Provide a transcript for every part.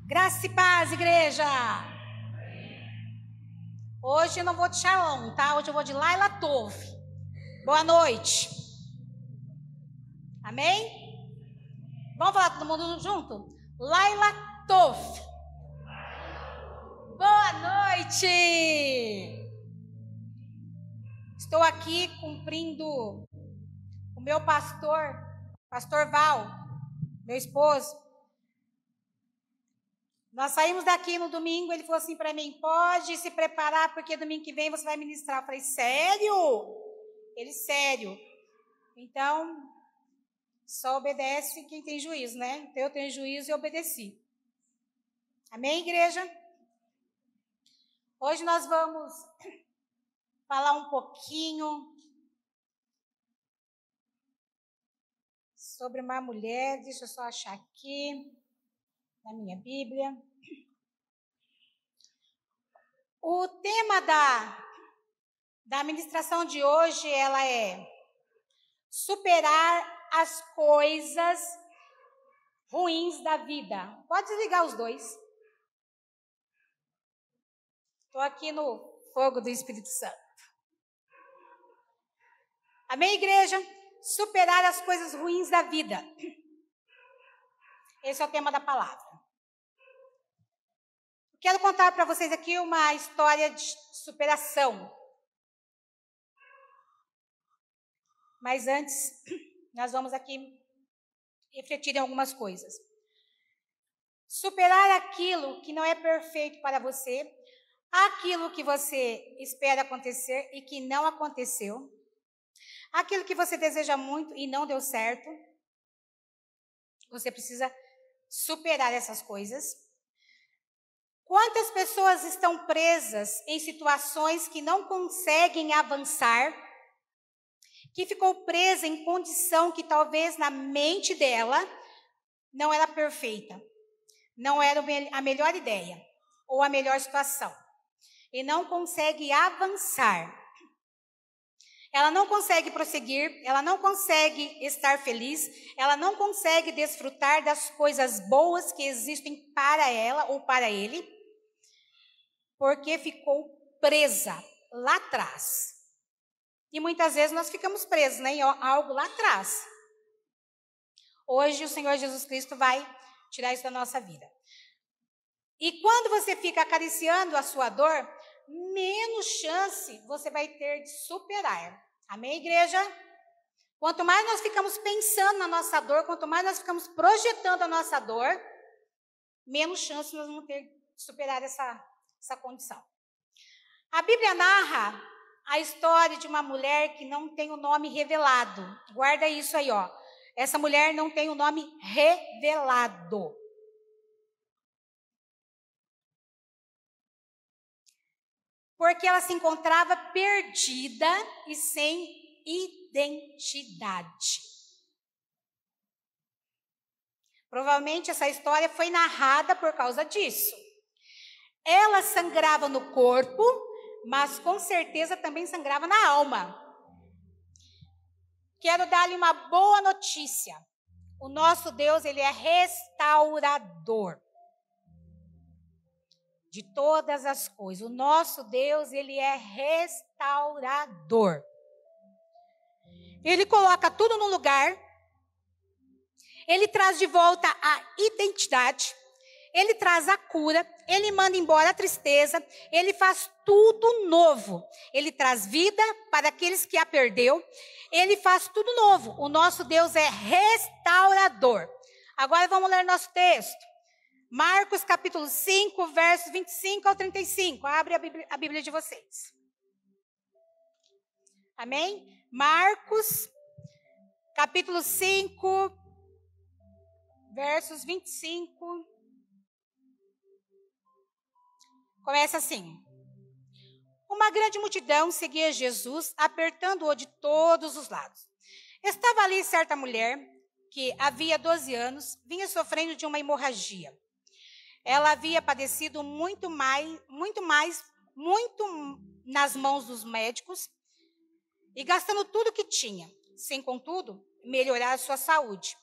Graça e paz, igreja! Hoje eu não vou de Shalom, tá? Hoje eu vou de Laila Tov. Boa noite. Amém? Vamos falar todo mundo junto? Laila Tov. Boa noite! Estou aqui cumprindo o meu pastor Val, meu esposo. Nós saímos daqui no domingo, ele falou assim para mim, pode se preparar, porque domingo que vem você vai ministrar. Eu falei, sério? Ele, sério. Então, só obedece quem tem juízo, né? Então, eu tenho juízo e obedeci. Amém, igreja? Hoje nós vamos falar um pouquinho sobre uma mulher. Deixa eu só achar aqui na minha Bíblia. O tema da ministração de hoje, ela é superar as coisas ruins da vida. Pode desligar os dois. Estou aqui no fogo do Espírito Santo. Amém, igreja? Superar as coisas ruins da vida. Esse é o tema da palavra. Quero contar para vocês aqui uma história de superação. Mas antes, nós vamos aqui refletir em algumas coisas. Superar aquilo que não é perfeito para você, aquilo que você espera acontecer e que não aconteceu, aquilo que você deseja muito e não deu certo. Você precisa superar essas coisas. Quantas pessoas estão presas em situações que não conseguem avançar, que ficou presa em condição que talvez na mente dela não era perfeita, não era a melhor ideia ou a melhor situação, e não consegue avançar. Ela não consegue prosseguir, ela não consegue estar feliz, ela não consegue desfrutar das coisas boas que existem para ela ou para ele, porque ficou presa lá atrás. E muitas vezes nós ficamos presos, né, em algo lá atrás. Hoje o Senhor Jesus Cristo vai tirar isso da nossa vida. E quando você fica acariciando a sua dor, menos chance você vai ter de superar. Amém, igreja? Quanto mais nós ficamos pensando na nossa dor, quanto mais nós ficamos projetando a nossa dor, menos chance nós vamos ter de superar essa condição. A Bíblia narra a história de uma mulher que não tem o nome revelado. Guarda isso aí, ó. Essa mulher não tem o nome revelado. Porque ela se encontrava perdida e sem identidade. Provavelmente essa história foi narrada por causa disso. Ela sangrava no corpo, mas com certeza também sangrava na alma. Quero dar-lhe uma boa notícia. O nosso Deus, ele é restaurador de todas as coisas. O nosso Deus, ele é restaurador. Ele coloca tudo no lugar. Ele traz de volta a identidade. Ele traz a cura, ele manda embora a tristeza, ele faz tudo novo. Ele traz vida para aqueles que a perdeu, ele faz tudo novo. O nosso Deus é restaurador. Agora vamos ler nosso texto. Marcos capítulo 5, versos 25 ao 35. Abre a Bíblia de vocês. Amém? Marcos capítulo 5, versos 25. Começa assim. Uma grande multidão seguia Jesus, apertando-o de todos os lados. Estava ali certa mulher, que havia 12 anos, vinha sofrendo de uma hemorragia. Ela havia padecido muito nas mãos dos médicos e gastando tudo que tinha, sem, contudo, melhorar a sua saúde.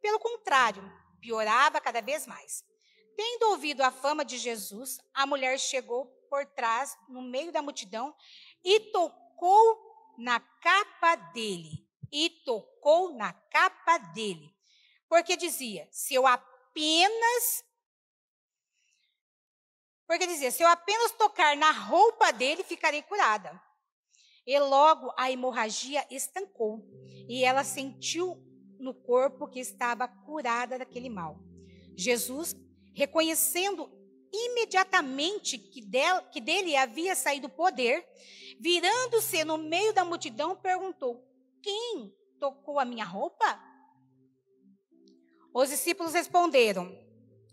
Pelo contrário, piorava cada vez mais. Tendo ouvido a fama de Jesus, a mulher chegou por trás, no meio da multidão, e tocou na capa dele. E tocou na capa dele. Porque dizia, se eu apenas tocar na roupa dele, ficarei curada. E logo a hemorragia estancou, e ela sentiu no corpo que estava curada daquele mal. Jesus, reconhecendo imediatamente que dele havia saído poder, virando-se no meio da multidão, perguntou, quem tocou a minha roupa? Os discípulos responderam,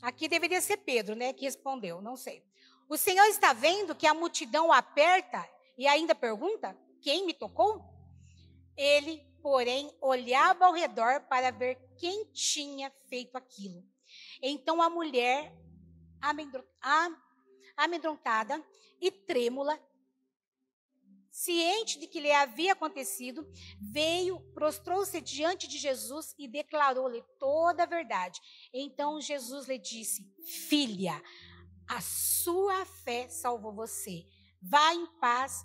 aqui deveria ser Pedro, né, que respondeu, não sei. O Senhor está vendo que a multidão o aperta e ainda pergunta, quem me tocou? Ele, porém, olhava ao redor para ver quem tinha feito aquilo. Então a mulher, amedrontada e trêmula, ciente de que lhe havia acontecido, veio, prostrou-se diante de Jesus e declarou-lhe toda a verdade. Então Jesus lhe disse, filha, a sua fé salvou você. Vá em paz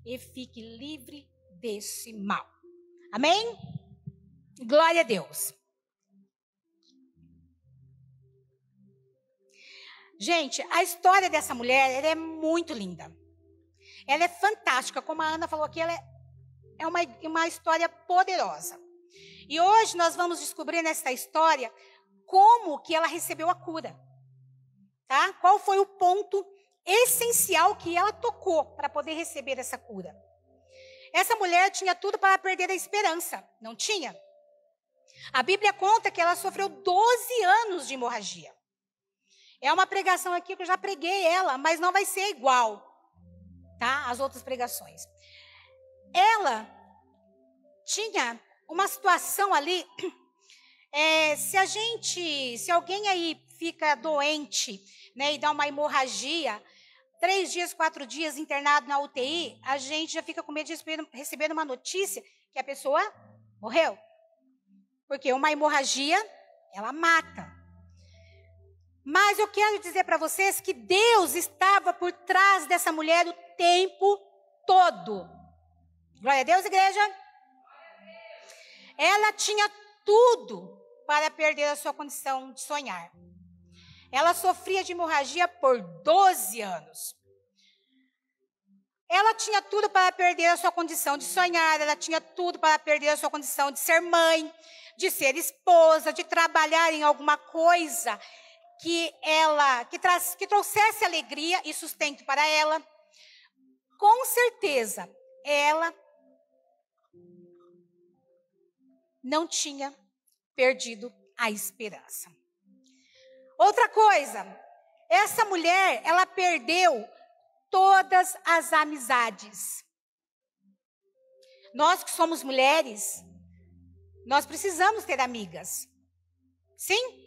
e fique livre desse mal. Amém? Glória a Deus. Gente, a história dessa mulher, ela é muito linda. Ela é fantástica, como a Ana falou aqui, ela é uma história poderosa. E hoje nós vamos descobrir nessa história como que ela recebeu a cura. Tá? Qual foi o ponto essencial que ela tocou para poder receber essa cura? Essa mulher tinha tudo para perder a esperança, não tinha? A Bíblia conta que ela sofreu 12 anos de hemorragia. É uma pregação aqui que eu já preguei ela, mas não vai ser igual, tá? As outras pregações. Ela tinha uma situação ali, se alguém aí fica doente, né, e dá uma hemorragia, 3 dias, 4 dias internado na UTI, a gente já fica com medo de receber uma notícia que a pessoa morreu. Porque uma hemorragia, ela mata. Mas eu quero dizer para vocês que Deus estava por trás dessa mulher o tempo todo. Glória a Deus, igreja. Ela tinha tudo para perder a sua condição de sonhar. Ela sofria de hemorragia por 12 anos. Ela tinha tudo para perder a sua condição de sonhar, ela tinha tudo para perder a sua condição de ser mãe, de ser esposa, de trabalhar em alguma coisa que trouxesse alegria e sustento para ela. Com certeza, ela não tinha perdido a esperança. Outra coisa, essa mulher, ela perdeu todas as amizades. Nós que somos mulheres, nós precisamos ter amigas. Sim?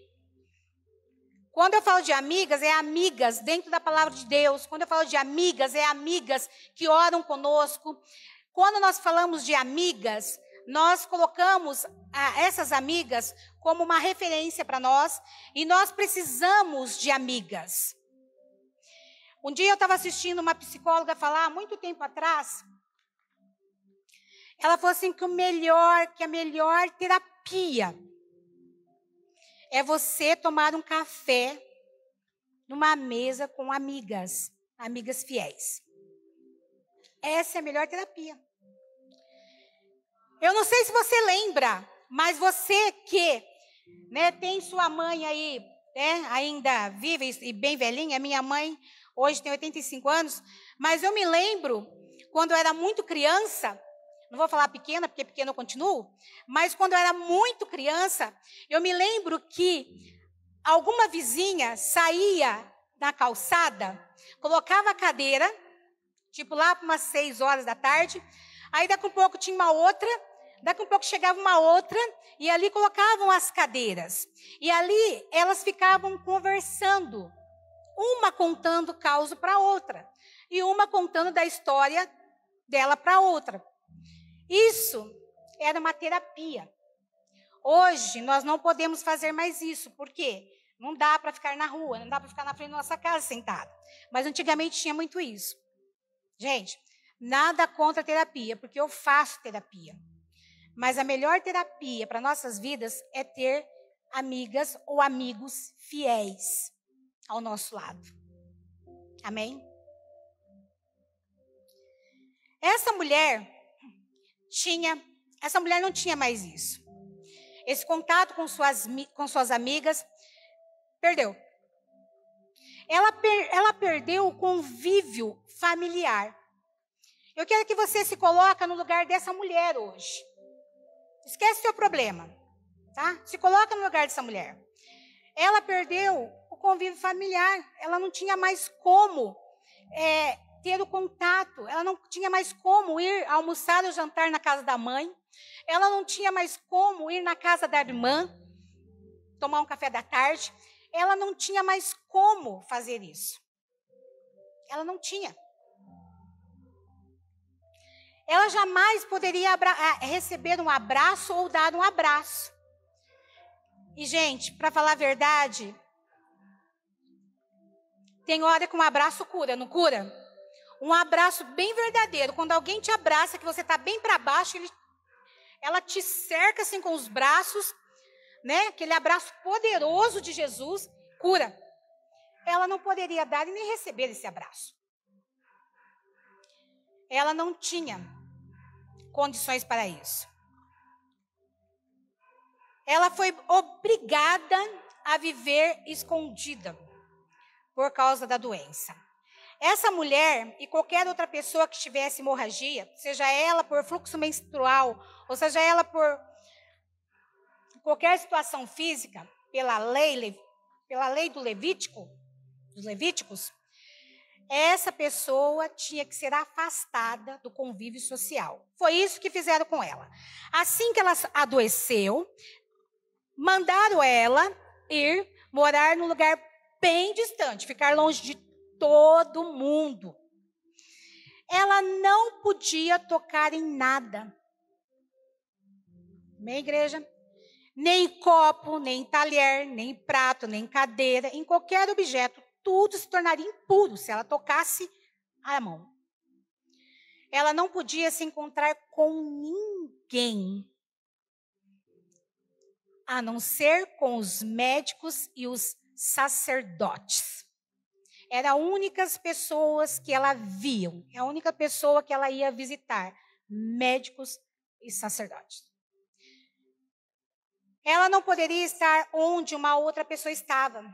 Quando eu falo de amigas, é amigas dentro da palavra de Deus. Quando eu falo de amigas, é amigas que oram conosco. Quando nós falamos de amigas, nós colocamos essas amigas como uma referência para nós. E nós precisamos de amigas. Um dia eu estava assistindo uma psicóloga falar, há muito tempo atrás. Ela falou assim que a melhor terapia é você tomar um café numa mesa com amigas fiéis. Essa é a melhor terapia. Eu não sei se você lembra, mas você que, né, tem sua mãe aí, né, ainda viva e bem velhinha, minha mãe hoje tem 85 anos, mas eu me lembro, quando eu era muito criança, não vou falar pequena, porque pequena eu continuo, mas quando eu era muito criança, eu me lembro que alguma vizinha saía na calçada, colocava a cadeira, tipo lá para umas 6 horas da tarde, aí daqui a um pouco tinha uma outra, daqui a um pouco chegava uma outra, e ali colocavam as cadeiras. E ali elas ficavam conversando, uma contando o caos para a outra, e uma contando da história dela para a outra. Isso era uma terapia. Hoje nós não podemos fazer mais isso. Por quê? Não dá para ficar na rua, não dá para ficar na frente da nossa casa sentada. Mas antigamente tinha muito isso. Gente, nada contra a terapia, porque eu faço terapia. Mas a melhor terapia para nossas vidas é ter amigas ou amigos fiéis ao nosso lado. Amém? Essa mulher não tinha mais isso. Esse contato com suas amigas, perdeu. Ela perdeu o convívio familiar. Eu quero que você se coloque no lugar dessa mulher hoje. Esquece o seu problema, tá? Se coloca no lugar dessa mulher. Ela perdeu o convívio familiar. Ela não tinha mais como ter o contato. Ela não tinha mais como ir almoçar ou jantar na casa da mãe. Ela não tinha mais como ir na casa da irmã, tomar um café da tarde. Ela não tinha mais como fazer isso. Ela não tinha. Ela jamais poderia receber um abraço ou dar um abraço. E, gente, para falar a verdade, tem hora que um abraço cura, não cura? Um abraço bem verdadeiro. Quando alguém te abraça, que você está bem para baixo, ela te cerca assim com os braços, né? Aquele abraço poderoso de Jesus, cura. Ela não poderia dar e nem receber esse abraço. Ela não tinha condições para isso. Ela foi obrigada a viver escondida por causa da doença. Essa mulher e qualquer outra pessoa que tivesse hemorragia, seja ela por fluxo menstrual, ou seja ela por qualquer situação física, pela lei dos Levíticos, essa pessoa tinha que ser afastada do convívio social. Foi isso que fizeram com ela. Assim que ela adoeceu, mandaram ela ir morar num lugar bem distante, ficar longe de todo mundo. Ela não podia tocar em nada. Amém, igreja? Nem copo, nem talher, nem prato, nem cadeira, em qualquer objeto. Tudo se tornaria impuro se ela tocasse a mão. Ela não podia se encontrar com ninguém, a não ser com os médicos e os sacerdotes. Eram as únicas pessoas que ela via, a única pessoa que ela ia visitar, médicos e sacerdotes. Ela não poderia estar onde uma outra pessoa estava.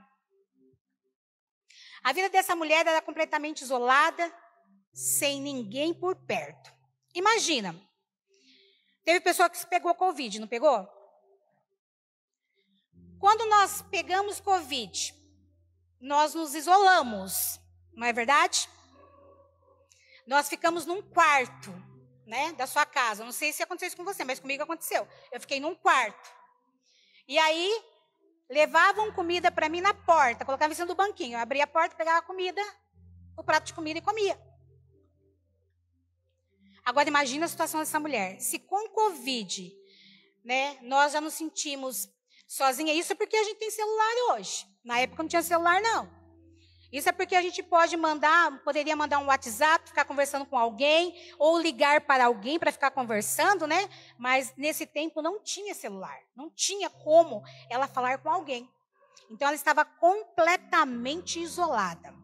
A vida dessa mulher era completamente isolada, sem ninguém por perto. Imagina, teve pessoa que pegou Covid, não pegou? Quando nós pegamos Covid, nós nos isolamos, não é verdade? Nós ficamos num quarto, né, da sua casa. Não sei se aconteceu isso com você, mas comigo aconteceu. Eu fiquei num quarto. E aí, levavam comida para mim na porta, colocavam em cima do banquinho. Eu abria a porta, pegava a comida, o prato de comida e comia. Agora, imagina a situação dessa mulher. Se com Covid, né, nós já nos sentimos sozinha, isso é porque a gente tem celular hoje. Na época não tinha celular, não. Isso é porque a gente poderia mandar um WhatsApp, ficar conversando com alguém, ou ligar para alguém para ficar conversando, né? Mas nesse tempo não tinha celular, não tinha como ela falar com alguém. Então ela estava completamente isolada.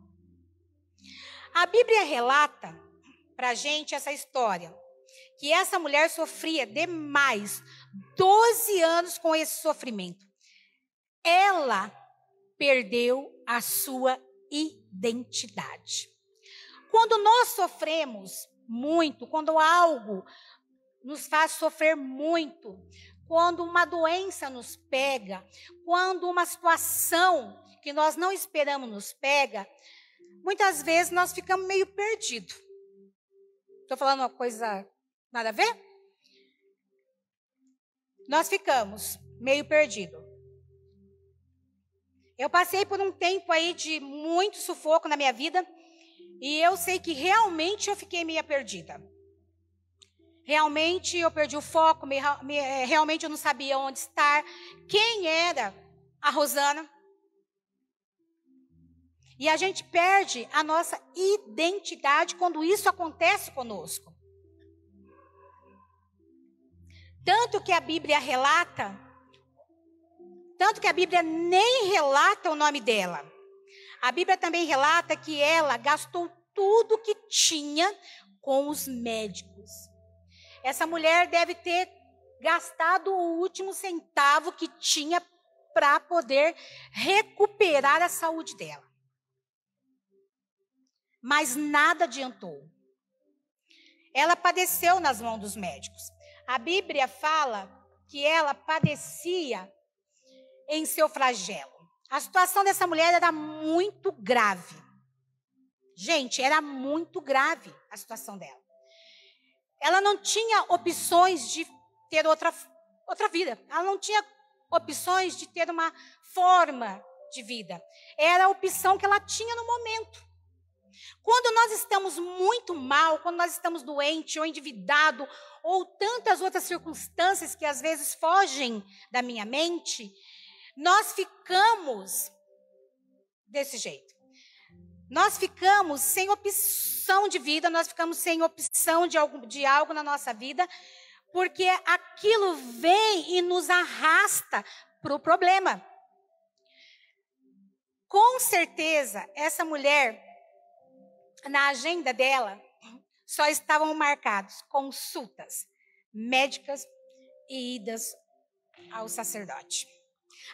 A Bíblia relata para a gente essa história, que essa mulher sofria demais, 12 anos com esse sofrimento. Ela perdeu a sua identidade. Quando nós sofremos muito, quando algo nos faz sofrer muito, quando uma doença nos pega, quando uma situação que nós não esperamos nos pega, muitas vezes nós ficamos meio perdidos. Estou falando uma coisa nada a ver? Nós ficamos meio perdidos. Eu passei por um tempo aí de muito sufoco na minha vida e eu sei que realmente eu fiquei meio perdida. Realmente eu perdi o foco, realmente eu não sabia onde estar, quem era a Rosana. E a gente perde a nossa identidade quando isso acontece conosco. Tanto que a Bíblia nem relata o nome dela. A Bíblia também relata que ela gastou tudo que tinha com os médicos. Essa mulher deve ter gastado o último centavo que tinha para poder recuperar a saúde dela. Mas nada adiantou. Ela padeceu nas mãos dos médicos. A Bíblia fala que ela padecia em seu flagelo. A situação dessa mulher era muito grave. Gente, era muito grave a situação dela. Ela não tinha opções de ter outra vida. Ela não tinha opções de ter uma forma de vida. Era a opção que ela tinha no momento. Quando nós estamos muito mal, quando nós estamos doentes ou endividados, ou tantas outras circunstâncias que às vezes fogem da minha mente, nós ficamos desse jeito. Nós ficamos sem opção de vida, nós ficamos sem opção de algo na nossa vida, porque aquilo vem e nos arrasta para o problema. Com certeza, essa mulher, na agenda dela, só estavam marcados consultas médicas e idas ao sacerdote.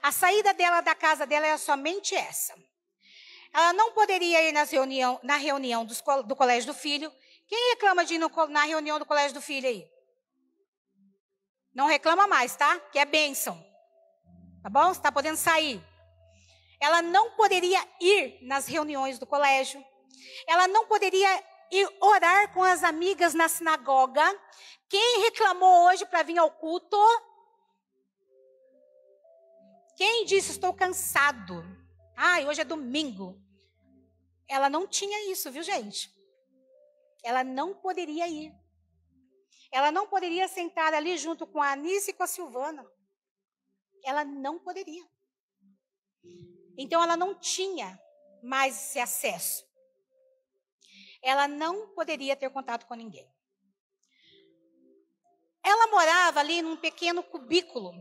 A saída dela da casa dela era somente essa. Ela não poderia ir na reunião do colégio do filho. Quem reclama de ir na reunião do colégio do filho aí? Não reclama mais, tá? Que é bênção. Tá bom? Você está podendo sair. Ela não poderia ir nas reuniões do colégio. Ela não poderia ir orar com as amigas na sinagoga. Quem reclamou hoje para vir ao culto? Quem disse, estou cansado? Ai, hoje é domingo. Ela não tinha isso, viu, gente? Ela não poderia ir. Ela não poderia sentar ali junto com a Anice e com a Silvana. Ela não poderia. Então, ela não tinha mais esse acesso. Ela não poderia ter contato com ninguém. Ela morava ali num pequeno cubículo.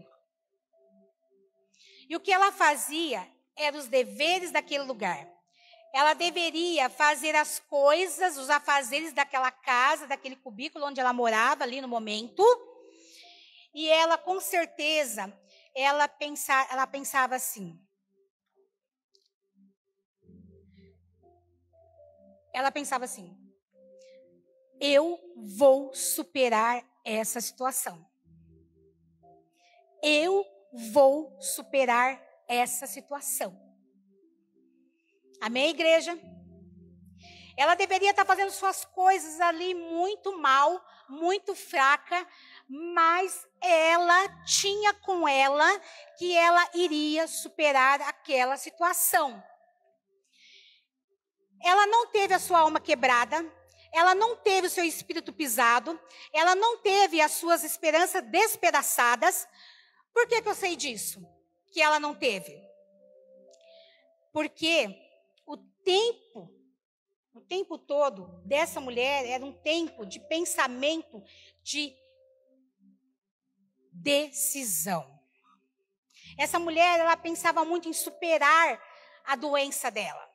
E o que ela fazia eram os deveres daquele lugar. Ela deveria fazer as coisas, os afazeres daquela casa, daquele cubículo onde ela morava ali no momento. E ela, com certeza, ela pensava assim. Ela pensava assim: eu vou superar essa situação. Eu vou superar essa situação. Amém, igreja? Ela deveria estar fazendo suas coisas ali muito mal, muito fraca, mas ela tinha com ela que ela iria superar aquela situação. Ela não teve a sua alma quebrada, ela não teve o seu espírito pisado, ela não teve as suas esperanças despedaçadas. Por que eu sei disso? Que ela não teve? Porque o tempo todo dessa mulher era um tempo de pensamento, de decisão. Essa mulher, ela pensava muito em superar a doença dela.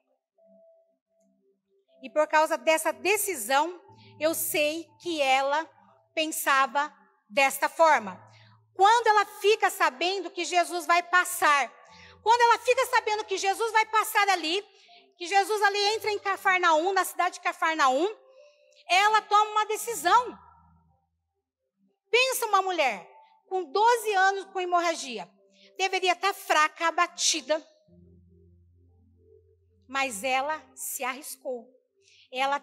E por causa dessa decisão, eu sei que ela pensava desta forma. Quando ela fica sabendo que Jesus vai passar, quando ela fica sabendo que Jesus vai passar ali, que Jesus ali entra em Cafarnaum, na cidade de Cafarnaum, ela toma uma decisão. Pensa uma mulher com 12 anos com hemorragia, deveria estar fraca, abatida, mas ela se arriscou. Ela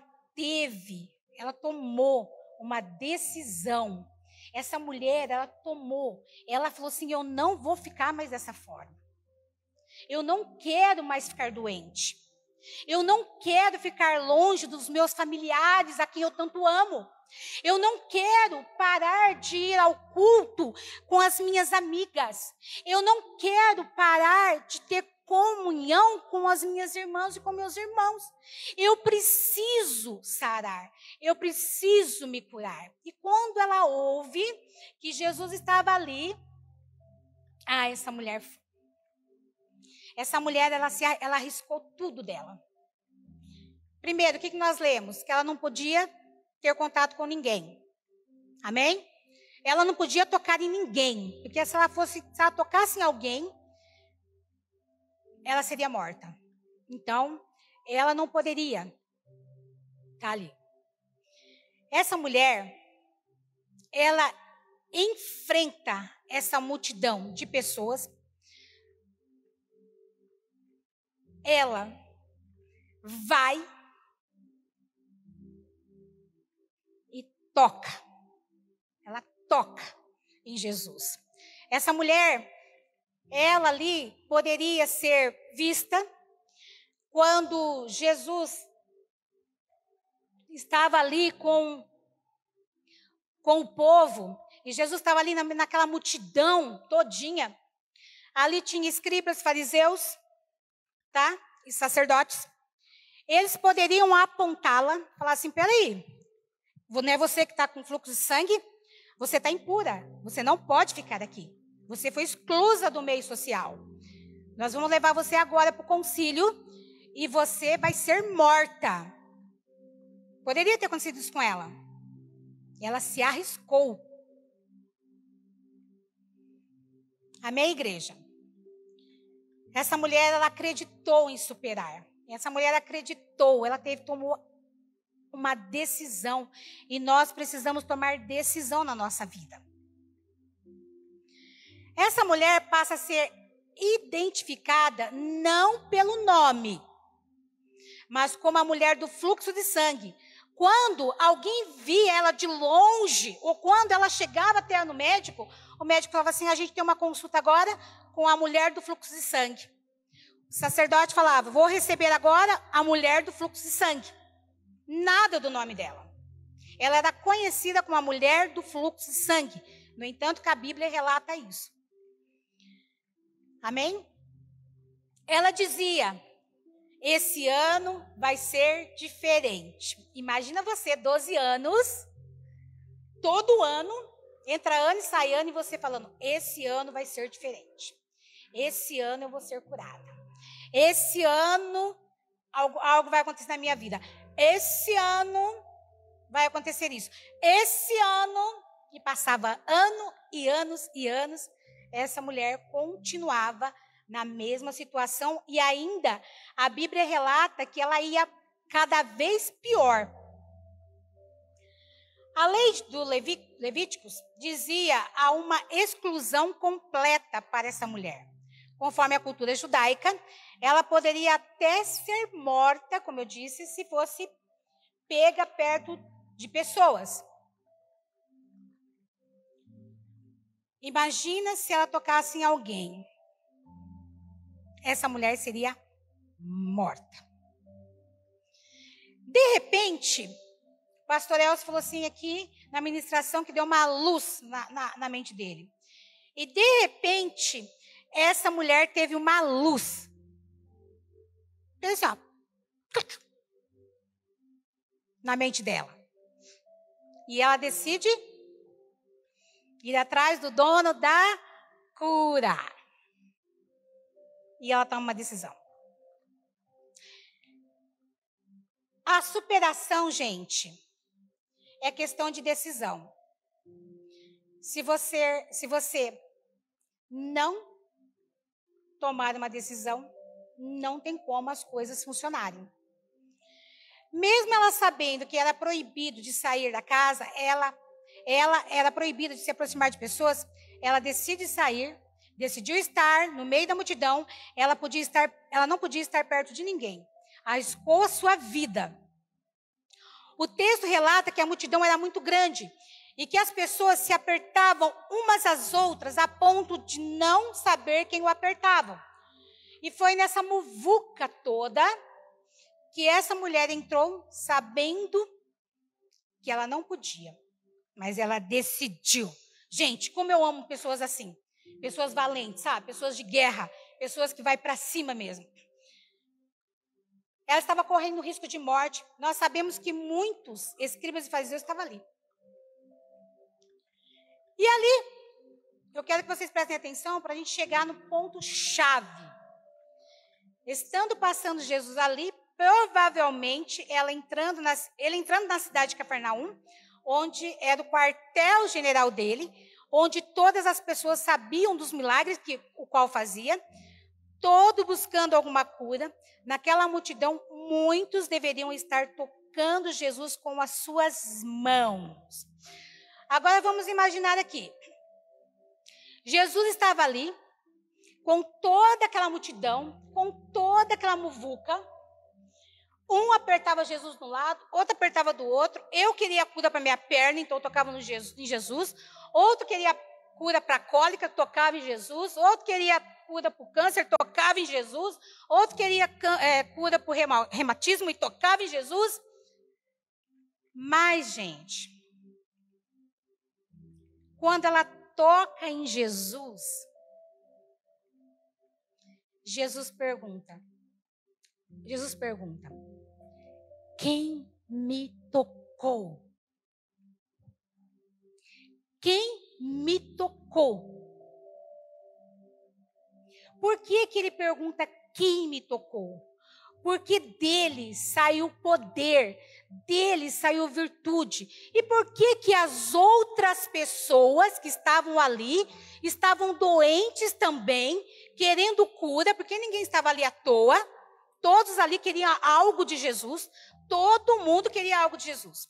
tomou uma decisão. Essa mulher, ela falou assim: eu não vou ficar mais dessa forma. Eu não quero mais ficar doente. Eu não quero ficar longe dos meus familiares a quem eu tanto amo. Eu não quero parar de ir ao culto com as minhas amigas. Eu não quero parar de ter comunhão com as minhas irmãs e com meus irmãos. Eu preciso sarar, eu preciso me curar. E quando ela ouve que Jesus estava ali, essa mulher, ela arriscou tudo dela. Primeiro, o que nós lemos? Que ela não podia ter contato com ninguém. Amém? Ela não podia tocar em ninguém, porque se ela tocasse em alguém, ela seria morta. Então, ela não poderia estar ali. Essa mulher, ela enfrenta essa multidão de pessoas. Ela vai e toca. Ela toca em Jesus. Essa mulher, ela ali poderia ser vista quando Jesus estava ali com o povo, e Jesus estava ali naquela multidão todinha. Ali tinha escribas, fariseus, tá? E sacerdotes. Eles poderiam apontá-la, falar assim, peraí, não é você que está com fluxo de sangue? Você está impura, você não pode ficar aqui. Você foi exclusa do meio social. Nós vamos levar você agora para o concílio e você vai ser morta. Poderia ter acontecido isso com ela. Ela se arriscou. Amém, igreja? Essa mulher, ela acreditou em superar. Essa mulher acreditou, ela tomou uma decisão. E nós precisamos tomar decisão na nossa vida. Essa mulher passa a ser identificada não pelo nome, mas como a mulher do fluxo de sangue. Quando alguém via ela de longe, ou quando ela chegava até no médico, o médico falava assim, a gente tem uma consulta agora com a mulher do fluxo de sangue. O sacerdote falava, vou receber agora a mulher do fluxo de sangue. Nada do nome dela. Ela era conhecida como a mulher do fluxo de sangue. No entanto, que a Bíblia relata isso. Amém? Ela dizia, esse ano vai ser diferente. Imagina você, 12 anos, todo ano, entra ano e sai ano, e você falando, esse ano vai ser diferente. Esse ano eu vou ser curada. Esse ano, algo vai acontecer na minha vida. Esse ano, vai acontecer isso. Esse ano, e passava ano e anos e anos, essa mulher continuava na mesma situação e ainda a Bíblia relata que ela ia cada vez pior. A lei do Levíticos dizia a uma exclusão completa para essa mulher. Conforme a cultura judaica, ela poderia até ser morta, como eu disse, se fosse pega perto de pessoas. Imagina se ela tocasse em alguém. Essa mulher seria morta. De repente, o pastor Elcio falou assim aqui na ministração que deu uma luz na mente dele. E de repente, essa mulher teve uma luz. Assim, ó, na mente dela. E ela decide ir atrás do dono da cura. E ela toma uma decisão. A superação, gente, é questão de decisão. Se você não tomar uma decisão, não tem como as coisas funcionarem. Mesmo ela sabendo que era proibido de sair da casa, ela era proibida de se aproximar de pessoas, ela decide sair, decidiu estar no meio da multidão, ela não podia estar perto de ninguém. Arriscou a sua vida. O texto relata que a multidão era muito grande e que as pessoas se apertavam umas às outras a ponto de não saber quem o apertava. E foi nessa muvuca toda que essa mulher entrou sabendo que ela não podia, mas ela decidiu. Gente, como eu amo pessoas assim, pessoas valentes, sabe? Pessoas de guerra. pessoas que vai para cima mesmo. Ela estava correndo risco de morte. Nós sabemos que muitos escribas e fariseus estavam ali. E ali, eu quero que vocês prestem atenção para a gente chegar no ponto-chave. Estando passando Jesus ali, provavelmente ele entrando na cidade de Cafarnaum, onde era o quartel-general dele, onde todas as pessoas sabiam dos milagres o qual fazia, todo buscando alguma cura. Naquela multidão, muitos deveriam estar tocando Jesus com as suas mãos. Agora vamos imaginar aqui. Jesus estava ali, com toda aquela multidão, com toda aquela muvuca. Um apertava Jesus de um lado, outro apertava do outro. Eu queria cura para minha perna, então eu tocava em Jesus. Outro queria cura para a cólica, tocava em Jesus. Outro queria cura para o câncer, tocava em Jesus. Outro queria cura para o reumatismo e tocava em Jesus. Mas, gente, quando ela toca em Jesus, Jesus pergunta, quem me tocou? Quem me tocou? Por que ele pergunta quem me tocou? Porque dele saiu poder, dele saiu virtude. E por que as outras pessoas que estavam ali estavam doentes também, querendo cura, porque ninguém estava ali à toa. Todos ali queriam algo de Jesus. Todo mundo queria algo de Jesus.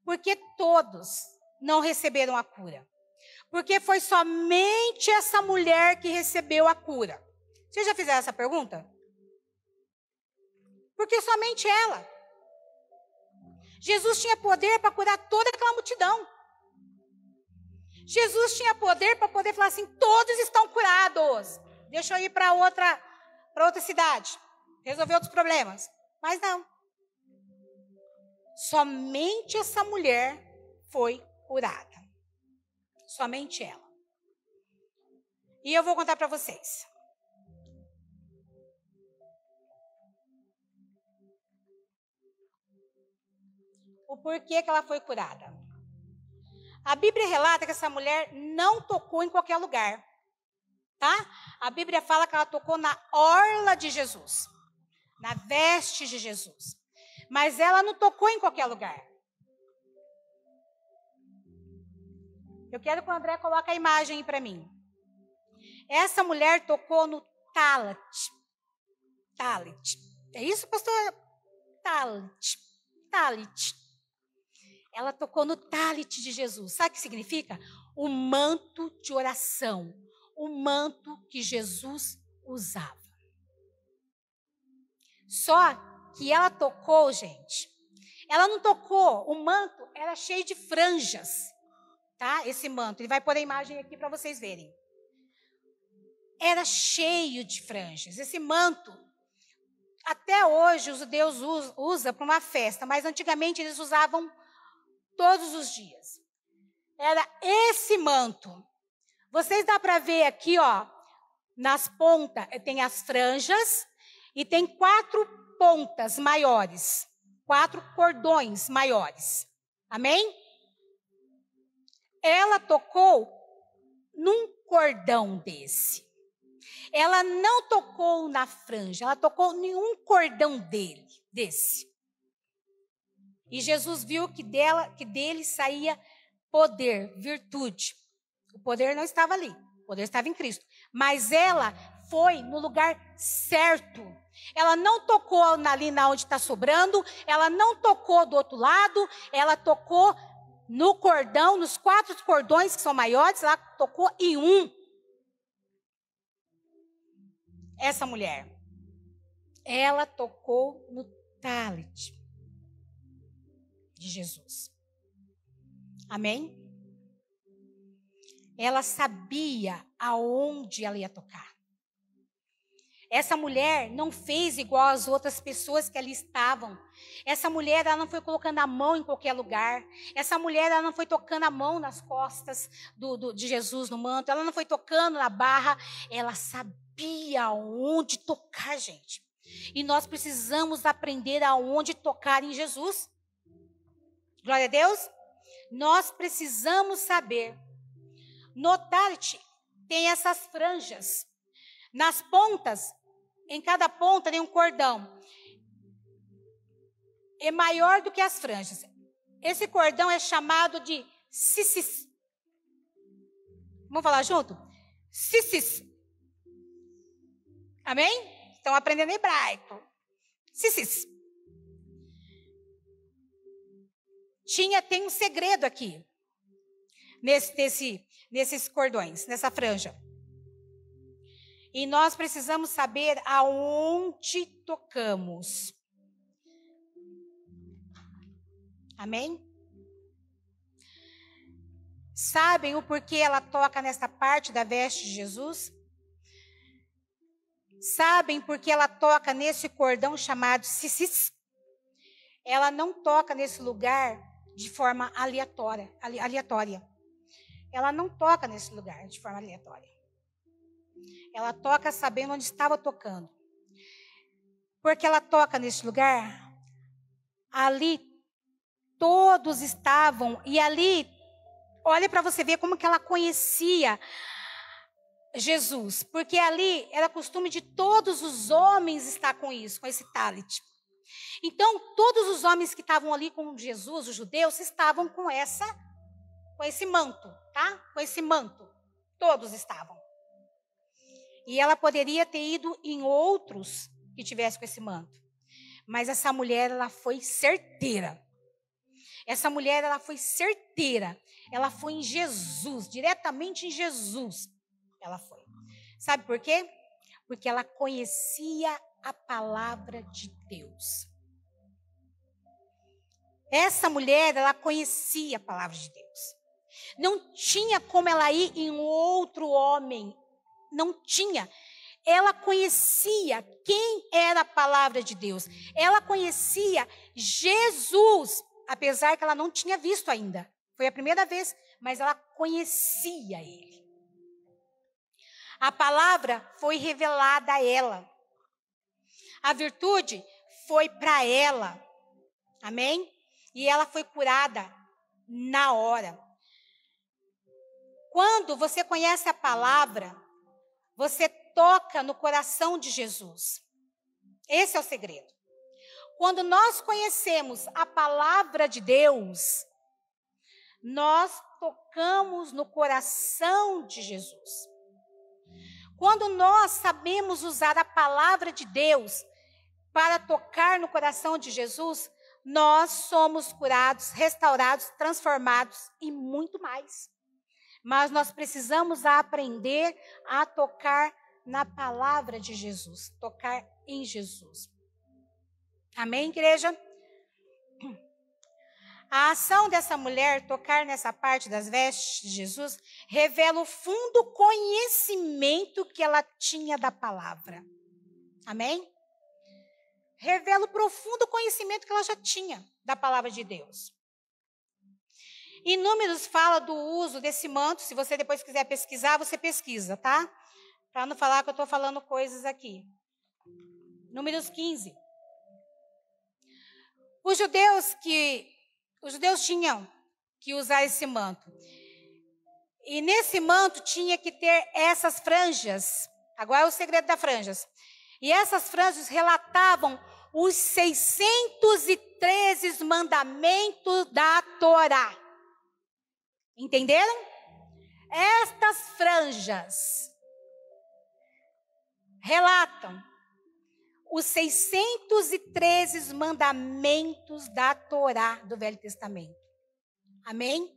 Porque todos não receberam a cura. Porque foi somente essa mulher que recebeu a cura. Vocês já fizeram essa pergunta? Porque somente ela. Jesus tinha poder para curar toda aquela multidão. Jesus tinha poder para poder falar assim, todos estão curados. Deixa eu ir para outra cidade. Resolver outros problemas. Mas não. Somente essa mulher foi curada. Somente ela. E eu vou contar para vocês. O porquê que ela foi curada. A Bíblia relata que essa mulher não tocou em qualquer lugar. Tá? A Bíblia fala que ela tocou na orla de Jesus. Na veste de Jesus. Mas ela não tocou em qualquer lugar. Eu quero que o André coloque a imagem aí para mim. Essa mulher tocou no talit. Talit. É isso, pastor? Talit. Talit. Ela tocou no talit de Jesus. Sabe o que significa? O manto de oração. O manto que Jesus usava. Só que ela tocou, gente. Ela não tocou. O manto era cheio de franjas. Tá? Esse manto. Ele vai pôr a imagem aqui para vocês verem. Era cheio de franjas. Esse manto, até hoje, os judeus usam para uma festa. Mas antigamente eles usavam todos os dias. Era esse manto. Vocês dá para ver aqui, ó. Nas pontas tem as franjas. E tem 4 pontas maiores. 4 cordões maiores. Amém? Ela tocou num cordão desse. Ela não tocou na franja. Ela tocou em um cordão desse. E Jesus viu que dele saía poder, virtude. O poder não estava ali. O poder estava em Cristo. Mas ela foi no lugar certo. Ela não tocou ali na onde está sobrando. Ela não tocou do outro lado. Ela tocou no cordão, nos 4 cordões que são maiores. Ela tocou em um. Essa mulher. Ela tocou no talit de Jesus. Amém? Ela sabia aonde ela ia tocar. Essa mulher não fez igual as outras pessoas que ali estavam. Essa mulher, ela não foi colocando a mão em qualquer lugar. Essa mulher, ela não foi tocando a mão nas costas de Jesus, no manto. Ela não foi tocando na barra. Ela sabia onde tocar, gente. E nós precisamos aprender aonde tocar em Jesus. Glória a Deus. Nós precisamos saber. No talit tem essas franjas. Nas pontas, em cada ponta tem um cordão. É maior do que as franjas. Esse cordão é chamado de cissis. Vamos falar junto? Cissis. Amém? Estão aprendendo hebraico. Cissis. Tem um segredo aqui. Nesses cordões, nessa franja. E nós precisamos saber aonde tocamos. Amém? Sabem o porquê ela toca nessa parte da veste de Jesus? Sabem por que ela toca nesse cordão chamado cissis? Ela não toca nesse lugar de forma aleatória. Ela não toca nesse lugar de forma aleatória. Ela toca sabendo onde estava tocando. Porque ela toca nesse lugar, ali todos estavam, e ali, olha para você ver como que ela conhecia Jesus. Porque ali era costume de todos os homens estar com isso, com esse talit. Então, todos os homens que estavam ali com Jesus, os judeus, estavam com esse manto, tá? Com esse manto. Todos estavam. E ela poderia ter ido em outros que tivessem com esse manto. Mas essa mulher, ela foi certeira. Essa mulher, ela foi certeira. Ela foi em Jesus, diretamente em Jesus. Ela foi. Sabe por quê? Porque ela conhecia a palavra de Deus. Essa mulher, ela conhecia a palavra de Deus. Não tinha como ela ir em outro homem. Não tinha. Ela conhecia quem era a palavra de Deus. Ela conhecia Jesus, apesar que ela não tinha visto ainda. Foi a primeira vez, mas ela conhecia ele. A palavra foi revelada a ela. A virtude foi para ela. Amém? E ela foi curada na hora. Quando você conhece a palavra, você toca no coração de Jesus. Esse é o segredo. Quando nós conhecemos a palavra de Deus, nós tocamos no coração de Jesus. Quando nós sabemos usar a palavra de Deus para tocar no coração de Jesus, nós somos curados, restaurados, transformados e muito mais. Mas nós precisamos aprender a tocar na palavra de Jesus, tocar em Jesus. Amém, igreja? A ação dessa mulher, tocar nessa parte das vestes de Jesus, revela o fundo conhecimento que ela tinha da palavra. Amém? Revela o profundo conhecimento que ela já tinha da palavra de Deus. Em Números fala do uso desse manto. Se você depois quiser pesquisar, você pesquisa, tá? Para não falar que eu estou falando coisas aqui. Números 15. Os judeus tinham que usar esse manto. E nesse manto tinha que ter essas franjas. Agora é o segredo das franjas. E essas franjas relatavam os 613 mandamentos da Torá. Entenderam? Estas franjas relatam os 613 mandamentos da Torá do Velho Testamento. Amém?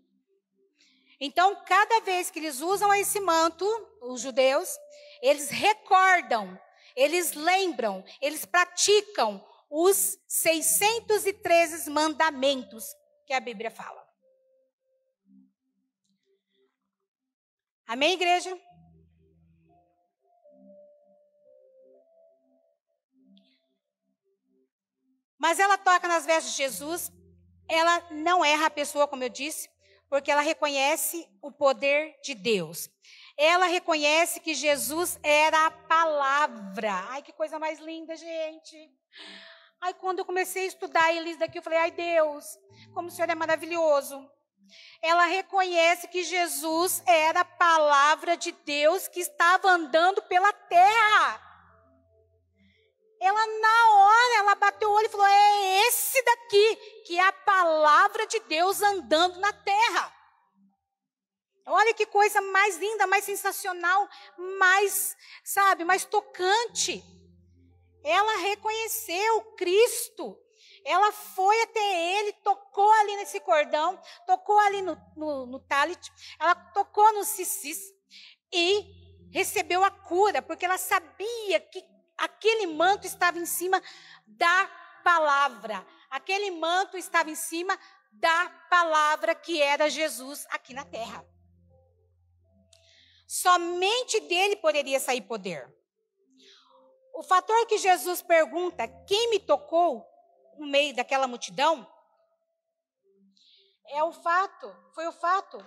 Então, cada vez que eles usam esse manto, os judeus, eles recordam, eles lembram, eles praticam os 613 mandamentos que a Bíblia fala. Amém, igreja? Mas ela toca nas vestes de Jesus, ela não erra a pessoa, como eu disse, porque ela reconhece o poder de Deus. Ela reconhece que Jesus era a palavra. Ai, que coisa mais linda, gente. Ai, quando eu comecei a estudar e li isso daqui, eu falei, ai Deus, como o Senhor é maravilhoso. Ela reconhece que Jesus era a palavra de Deus que estava andando pela terra. Ela, na hora, ela bateu o olho e falou, é esse daqui que é a palavra de Deus andando na terra. Olha que coisa mais linda, mais sensacional, mais, sabe, mais tocante. Ela reconheceu Cristo. Ela foi até ele, tocou ali nesse cordão, tocou ali no talit, ela tocou no cicis e recebeu a cura, porque ela sabia que aquele manto estava em cima da palavra. Aquele manto estava em cima da palavra que era Jesus aqui na terra. Somente dele poderia sair poder. O fator que Jesus pergunta, quem me tocou no meio daquela multidão, foi o fato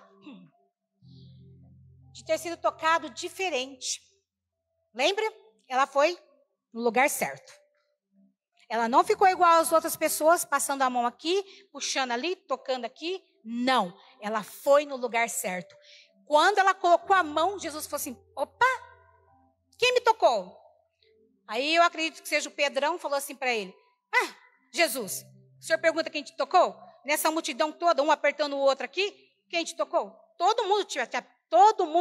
de ter sido tocado diferente. Lembra? Ela foi no lugar certo. Ela não ficou igual às outras pessoas, passando a mão aqui, puxando ali, tocando aqui. Não, ela foi no lugar certo. Quando ela colocou a mão, Jesus falou assim, opa, quem me tocou? Aí eu acredito que seja o Pedrão, falou assim para ele, Jesus, o senhor pergunta quem te tocou? Nessa multidão toda, um apertando o outro aqui, quem te tocou? Todo mundo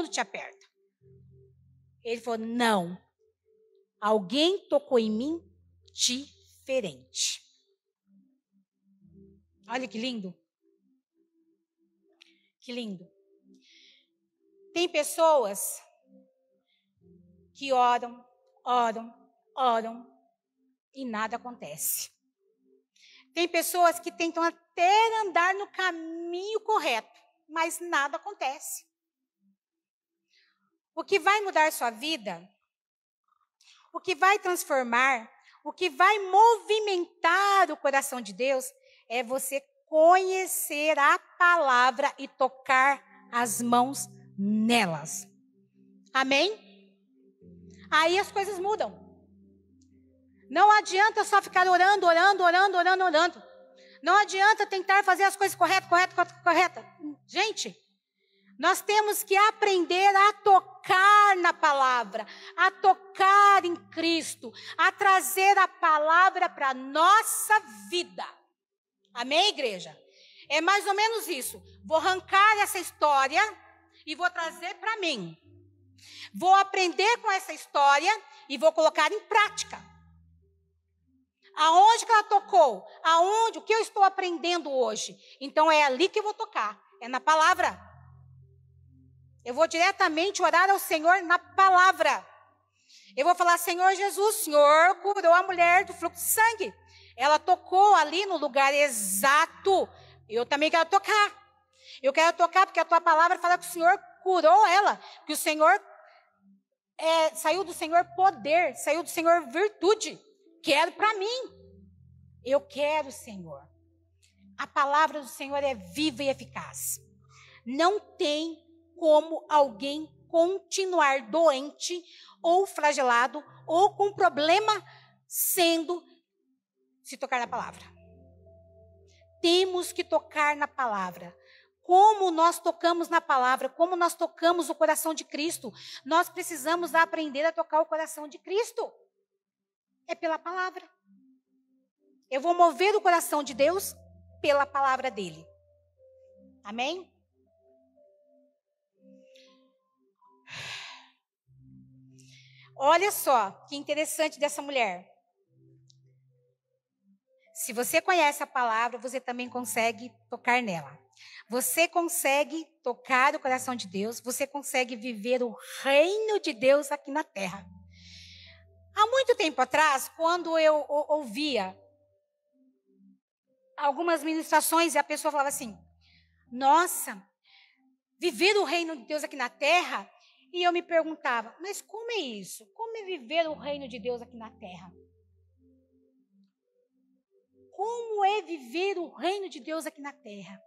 te aperta. Ele falou, não, alguém tocou em mim diferente. Olha que lindo. Que lindo. Tem pessoas que oram e nada acontece. Tem pessoas que tentam até andar no caminho correto, mas nada acontece. O que vai mudar sua vida, o que vai transformar, o que vai movimentar o coração de Deus, é você conhecer a palavra e tocar as mãos nelas. Amém? Aí as coisas mudam. Não adianta só ficar orando. Não adianta tentar fazer as coisas corretas. Gente, nós temos que aprender a tocar na palavra, a tocar em Cristo, a trazer a palavra para a nossa vida. Amém, igreja? É mais ou menos isso. Vou arrancar essa história e vou trazer para mim. Vou aprender com essa história e vou colocar em prática. Aonde que ela tocou? Aonde? O que eu estou aprendendo hoje? Então é ali que eu vou tocar. É na palavra. Eu vou diretamente orar ao Senhor na palavra. Eu vou falar, Senhor Jesus, o Senhor curou a mulher do fluxo de sangue. Ela tocou ali no lugar exato. Eu também quero tocar. Eu quero tocar porque a tua palavra fala que o Senhor curou ela. Que o Senhor saiu do Senhor poder, saiu do Senhor virtude. Quero para mim. Eu quero, Senhor. A palavra do Senhor é viva e eficaz. Não tem como alguém continuar doente ou flagelado ou com problema se tocar na palavra. Temos que tocar na palavra. Como nós tocamos na palavra, como nós tocamos o coração de Cristo, nós precisamos aprender a tocar o coração de Cristo. É pela palavra. Eu vou mover o coração de Deus pela palavra dele. Amém? Olha só que interessante dessa mulher. Se você conhece a palavra, você também consegue tocar nela. Você consegue tocar o coração de Deus, você consegue viver o reino de Deus aqui na terra. Há muito tempo atrás, quando eu ouvia algumas ministrações e a pessoa falava assim, nossa, viver o reino de Deus aqui na terra, e eu me perguntava, mas como é isso? Como é viver o reino de Deus aqui na terra? Como é viver o reino de Deus aqui na terra?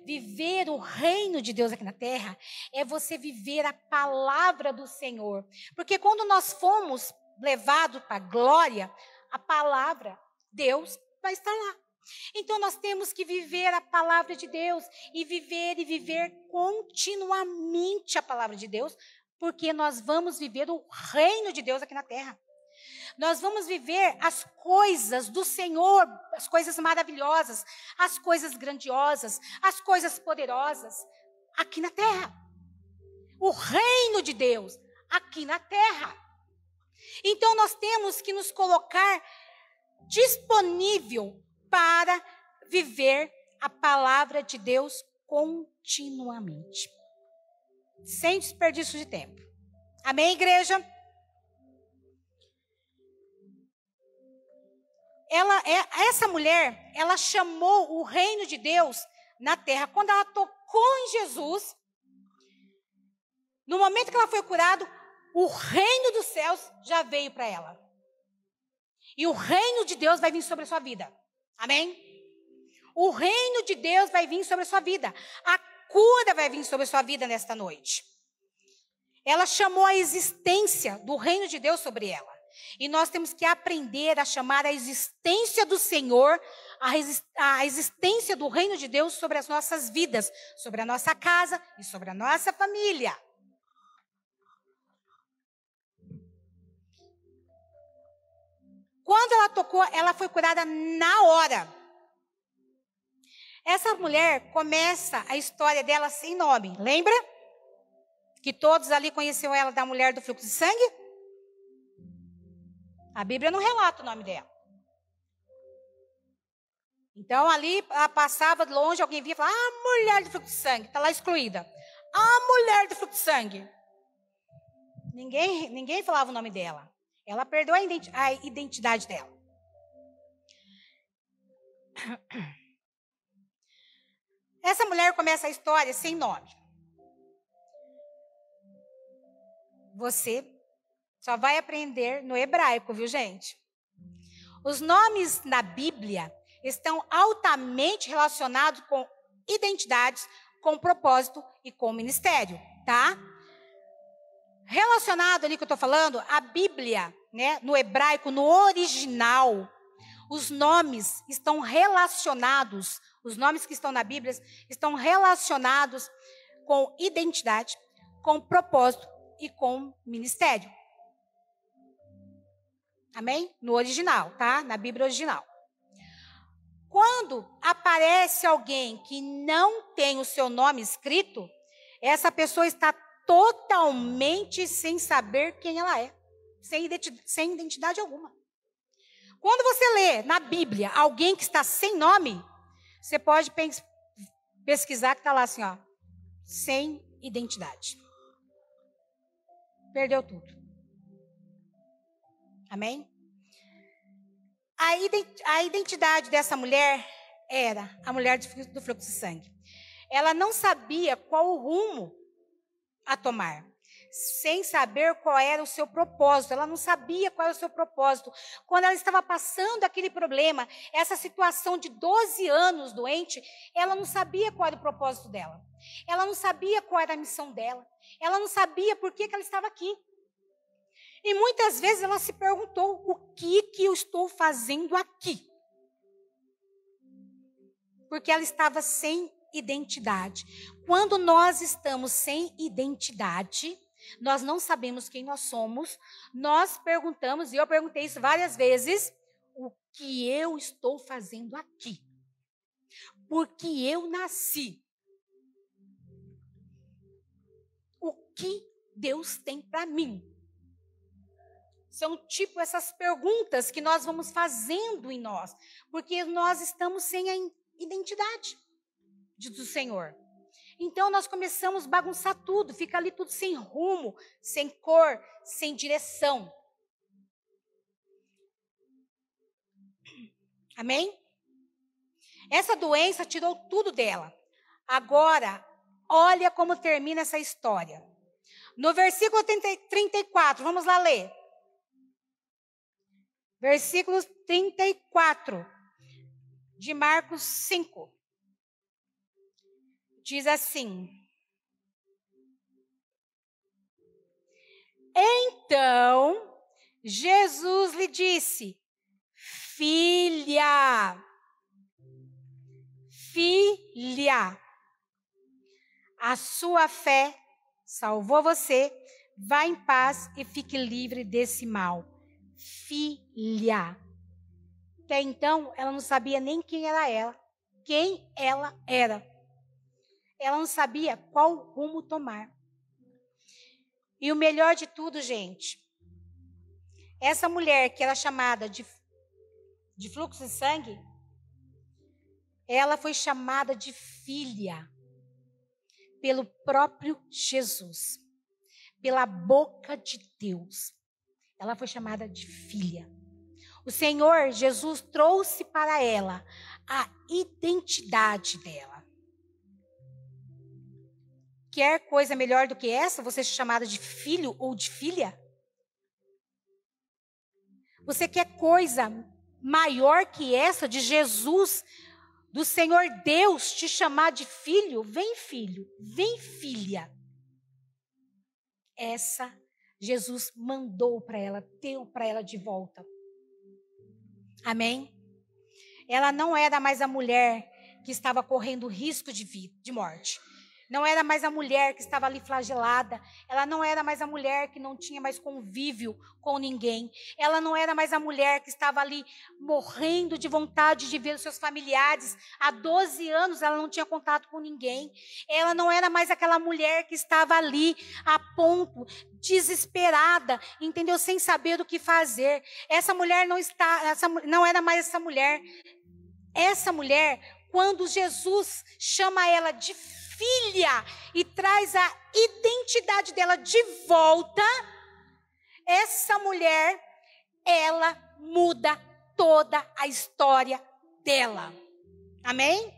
Viver o reino de Deus aqui na terra é você viver a palavra do Senhor. Porque quando nós fomos levados para a glória, a palavra, Deus vai estar lá. Então nós temos que viver a palavra de Deus e viver continuamente a palavra de Deus, porque nós vamos viver o reino de Deus aqui na terra. Nós vamos viver as coisas do Senhor, as coisas maravilhosas, as coisas grandiosas, as coisas poderosas aqui na terra. O reino de Deus aqui na terra. Então nós temos que nos colocar disponível para viver a palavra de Deus continuamente, sem desperdício de tempo. Amém, igreja? Essa mulher, ela chamou o reino de Deus na terra. Quando ela tocou em Jesus, no momento que ela foi curada, o reino dos céus já veio para ela. E o reino de Deus vai vir sobre a sua vida. Amém? O reino de Deus vai vir sobre a sua vida. A cura vai vir sobre a sua vida nesta noite. Ela chamou a existência do reino de Deus sobre ela. E nós temos que aprender a chamar a existência do Senhor, a existência do reino de Deus sobre as nossas vidas, sobre a nossa casa e sobre a nossa família. Quando ela tocou, ela foi curada na hora. Essa mulher começa a história dela sem nome. Lembra? Que todos ali conheciam ela da mulher do fluxo de sangue? A Bíblia não relata o nome dela. Então ali ela passava de longe, alguém via e falava, mulher do fluxo de sangue, está lá excluída. Mulher do fluxo de sangue. Ninguém falava o nome dela. Ela perdeu a identidade dela. Essa mulher começa a história sem nome. Você só vai aprender no hebraico, viu, gente? Os nomes na Bíblia estão altamente relacionados com identidades, com propósito e com ministério, tá? Relacionado ali que eu estou falando, a Bíblia, né, no hebraico, no original, os nomes estão relacionados, os nomes que estão na Bíblia estão relacionados com identidade, com propósito e com ministério. Amém? No original, tá? Na Bíblia original. Quando aparece alguém que não tem o seu nome escrito, essa pessoa está totalmente sem saber quem ela é, sem identidade alguma. Quando você lê na Bíblia alguém que está sem nome, você pode pesquisar que está lá assim, ó, sem identidade. Perdeu tudo. Amém? A identidade dessa mulher era a mulher do fluxo de sangue. Ela não sabia qual o rumo a tomar, sem saber qual era o seu propósito. Ela não sabia qual era o seu propósito. Quando ela estava passando aquele problema, essa situação de 12 anos doente, ela não sabia qual era o propósito dela. Ela não sabia qual era a missão dela. Ela não sabia por que ela estava aqui. E muitas vezes ela se perguntou, o que eu estou fazendo aqui? Porque ela estava sem identidade. Quando nós estamos sem identidade, nós não sabemos quem nós somos, nós perguntamos, e eu perguntei isso várias vezes, o que eu estou fazendo aqui? Porque eu nasci. O que Deus tem para mim? São tipo essas perguntas que nós vamos fazendo em nós, porque nós estamos sem a identidade do Senhor. Então nós começamos a bagunçar tudo, fica ali tudo sem rumo, sem cor, sem direção. Amém? Essa doença tirou tudo dela. Agora, olha como termina essa história. No versículo 34, vamos lá ler. Versículo 34. de Marcos 5. Diz assim: então Jesus lhe disse: filha, a sua fé salvou você, vá em paz e fique livre desse mal. Filha. Até então, ela não sabia nem quem era ela, quem ela era. Ela não sabia qual rumo tomar. E o melhor de tudo, gente, essa mulher que era chamada de fluxo de sangue, ela foi chamada de filha pelo próprio Jesus, pela boca de Deus. Ela foi chamada de filha. O Senhor Jesus trouxe para ela a identidade dela. Quer coisa melhor do que essa? Você ser chamada de filho ou de filha? Você quer coisa maior que essa de Jesus, do Senhor Deus te chamar de filho? Vem, filho, vem, filha. Essa Jesus mandou para ela, deu para ela de volta. Amém? Ela não era mais a mulher que estava correndo risco de morte. Não era mais a mulher que estava ali flagelada. Ela não era mais a mulher que não tinha mais convívio com ninguém. Ela não era mais a mulher que estava ali morrendo de vontade de ver os seus familiares. Há 12 anos ela não tinha contato com ninguém. Ela não era mais aquela mulher que estava ali a ponto, desesperada, entendeu? Sem saber o que fazer. Essa mulher não era mais essa mulher. Essa mulher, quando Jesus chama ela de filha e traz a identidade dela de volta, essa mulher, ela muda toda a história dela. Amém?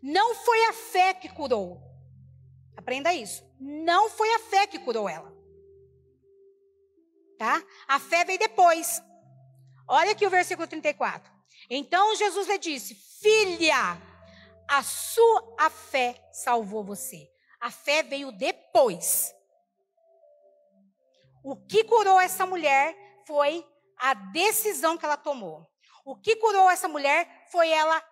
Não foi a fé que curou. Aprenda isso. Não foi a fé que curou ela. Tá? A fé veio depois. Olha aqui o versículo 34. Então Jesus lhe disse: filha, a sua fé salvou você. A fé veio depois. O que curou essa mulher foi a decisão que ela tomou. O que curou essa mulher foi ela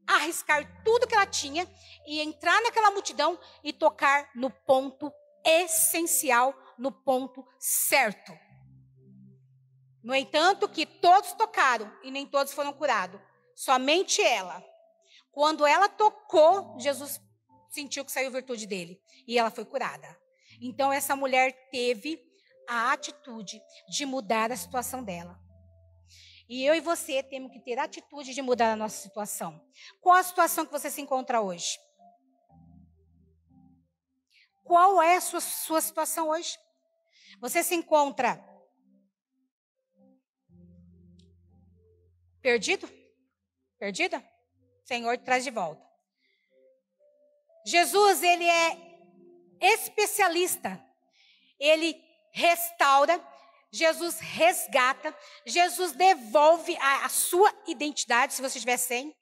arriscar tudo que ela tinha e entrar naquela multidão e tocar no ponto essencial, no ponto certo. No entanto, que todos tocaram e nem todos foram curados. Somente ela. Quando ela tocou, Jesus sentiu que saiu virtude dele. E ela foi curada. Então, essa mulher teve a atitude de mudar a situação dela. E eu e você temos que ter a atitude de mudar a nossa situação. Qual a situação que você se encontra hoje? Qual é a sua situação hoje? Você se encontra perdido? Perdida? O Senhor te traz de volta. Jesus, ele é especialista. Ele restaura, Jesus resgata, Jesus devolve a sua identidade, se você estiver sem.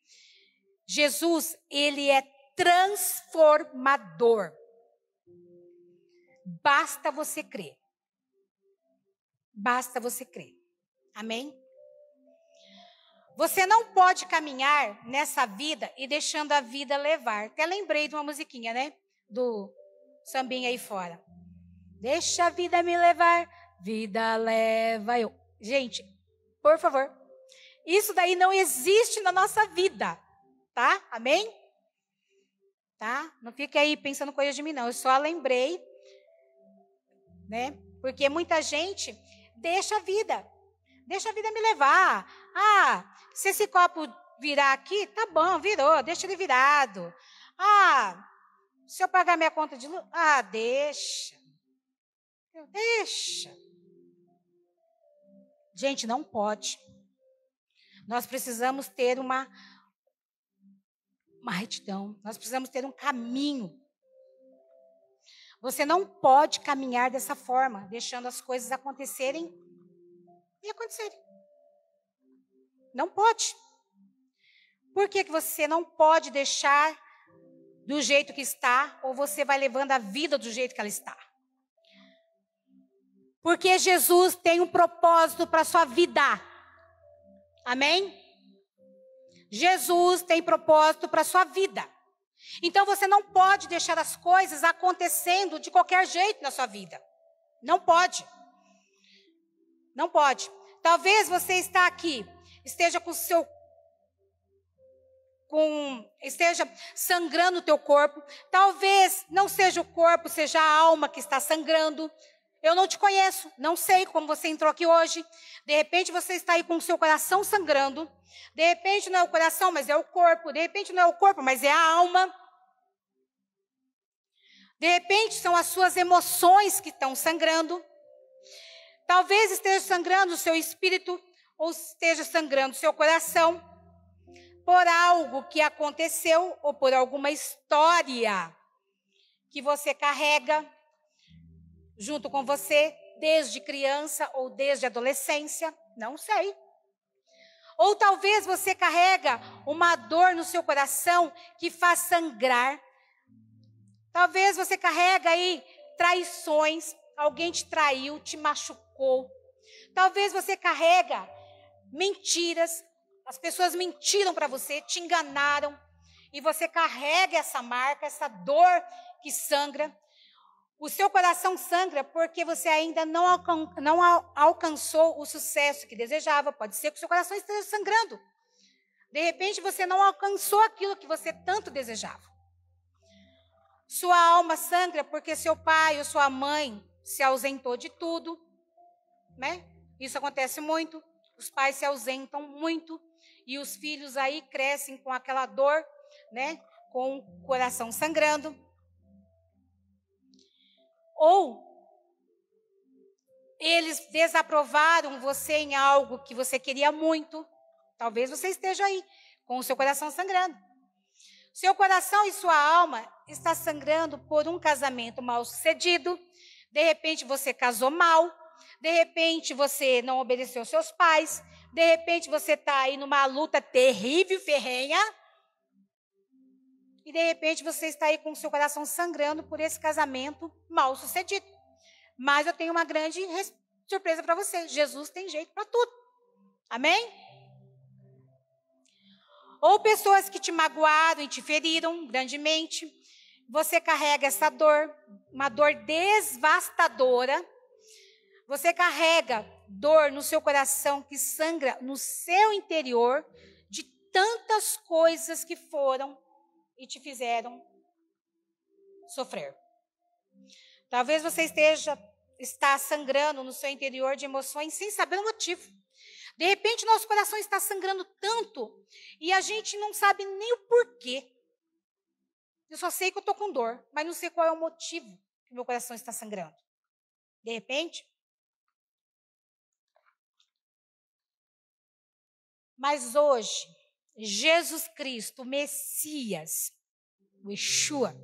Jesus, ele é transformador. Basta você crer. Basta você crer. Amém? Você não pode caminhar nessa vida e deixando a vida levar. Até lembrei de uma musiquinha, né? Do sambinha aí fora. Deixa a vida me levar, vida leva eu. Gente, por favor. Isso daí não existe na nossa vida. Tá? Amém? Tá? Não fique aí pensando coisas de mim, não. Eu só lembrei, né? Porque muita gente deixa a vida me levar. Ah, se esse copo virar aqui, tá bom, virou, deixa ele virado. Ah, se eu pagar minha conta de luz, deixa. Deixa. Gente, não pode. Nós precisamos ter uma retidão. Nós precisamos ter um caminho. Você não pode caminhar dessa forma, deixando as coisas acontecerem e acontecerem. Não pode. Por que você não pode deixar do jeito que está, ou você vai levando a vida do jeito que ela está? Porque Jesus tem um propósito para a sua vida. Amém? Jesus tem propósito para a sua vida. Então você não pode deixar as coisas acontecendo de qualquer jeito na sua vida. Não pode. Não pode. Talvez você está aqui, esteja esteja sangrando o teu corpo. Talvez não seja o corpo, seja a alma que está sangrando. Eu não te conheço, não sei como você entrou aqui hoje. De repente você está aí com o seu coração sangrando. De repente não é o coração, mas é o corpo. De repente não é o corpo, mas é a alma. De repente são as suas emoções que estão sangrando. Talvez esteja sangrando o seu espírito, ou esteja sangrando o seu coração, por algo que aconteceu, ou por alguma história que você carrega junto com você, desde criança ou desde adolescência, não sei. Ou talvez você carrega uma dor no seu coração que faz sangrar. Talvez você carrega aí traições, alguém te traiu, te machucou. Talvez você carrega mentiras, as pessoas mentiram para você, te enganaram, e você carrega essa marca, essa dor que sangra. O seu coração sangra porque você ainda não alcançou o sucesso que desejava. Pode ser que o seu coração esteja sangrando. De repente você não alcançou aquilo que você tanto desejava. Sua alma sangra porque seu pai ou sua mãe se ausentou de tudo, né? Isso acontece muito. Os pais se ausentam muito e os filhos aí crescem com aquela dor, né? Com o coração sangrando. Ou eles desaprovaram você em algo que você queria muito. Talvez você esteja aí com o seu coração sangrando. Seu coração e sua alma está sangrando por um casamento mal sucedido. De repente você casou mal. De repente você não obedeceu aos seus pais. De repente você está aí numa luta terrível, ferrenha. E de repente você está aí com o seu coração sangrando por esse casamento mal sucedido. Mas eu tenho uma grande surpresa para você. Jesus tem jeito para tudo. Amém? Ou pessoas que te magoaram e te feriram grandemente. Você carrega essa dor, uma dor devastadora. Você carrega dor no seu coração que sangra no seu interior de tantas coisas que foram e te fizeram sofrer. Talvez você está sangrando no seu interior de emoções sem saber o motivo. De repente, nosso coração está sangrando tanto e a gente não sabe nem o porquê. Eu só sei que eu estou com dor, mas não sei qual é o motivo que meu coração está sangrando. De repente. Mas hoje, Jesus Cristo, o Messias, o Yeshua,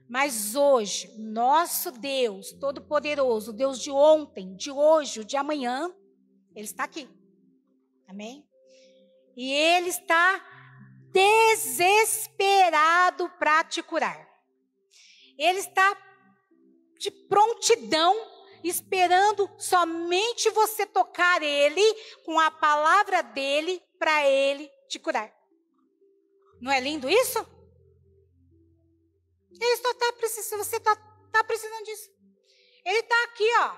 mas hoje, nosso Deus Todo-Poderoso, Deus de ontem, de hoje, de amanhã, Ele está aqui. Amém? E Ele está desesperado para te curar. Ele está de prontidão, esperando somente você tocar Ele com a palavra dEle para Ele te curar. Não é lindo isso? Ele só está precisando, você está precisando disso. Ele está aqui, ó.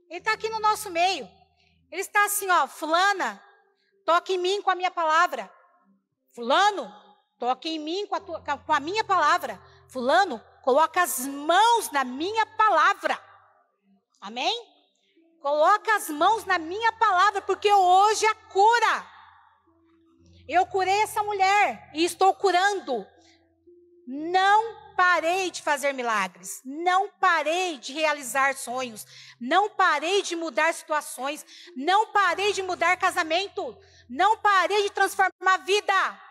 Ele está aqui no nosso meio. Ele está assim, ó, fulana, toque em mim com a minha palavra. Fulano, toque em mim com a minha palavra. Fulano, coloca as mãos na minha palavra. Amém? Coloca as mãos na minha palavra, porque hoje é a cura. Eu curei essa mulher e estou curando. Não parei de fazer milagres, não parei de realizar sonhos, não parei de mudar situações, não parei de mudar casamento, não parei de transformar a vida.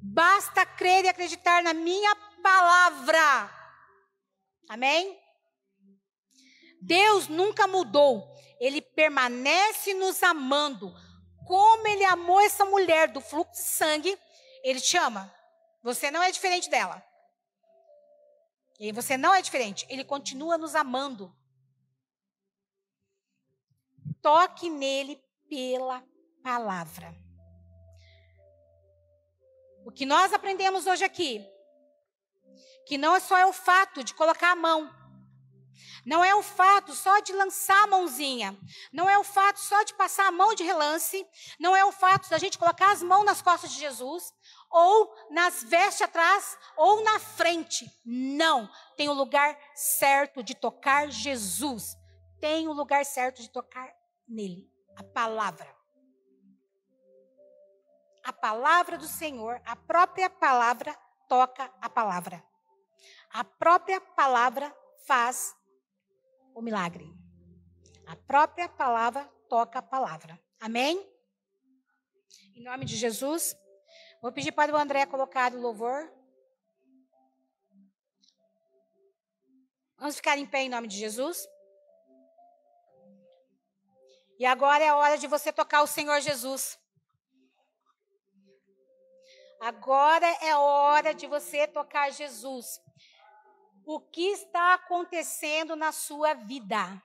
Basta crer e acreditar na minha palavra. Amém? Deus nunca mudou, Ele permanece nos amando como ele amou essa mulher do fluxo de sangue, ele te ama. Você não é diferente dela. E você não é diferente. Ele continua nos amando. Toque nele pela palavra. O que nós aprendemos hoje aqui, que não é só o fato de colocar a mão, não é o fato só de lançar a mãozinha, não é o fato só de passar a mão de relance, não é o fato da gente colocar as mãos nas costas de Jesus, ou nas vestes atrás, ou na frente. Não, tem o lugar certo de tocar Jesus, tem o lugar certo de tocar nele, a palavra. A palavra do Senhor, a própria palavra toca a palavra. A própria palavra faz o milagre. A própria palavra toca a palavra. Amém? Em nome de Jesus, vou pedir para o André colocar o louvor. Vamos ficar em pé em nome de Jesus. E agora é a hora de você tocar o Senhor Jesus. Agora é hora de você tocar Jesus. O que está acontecendo na sua vida?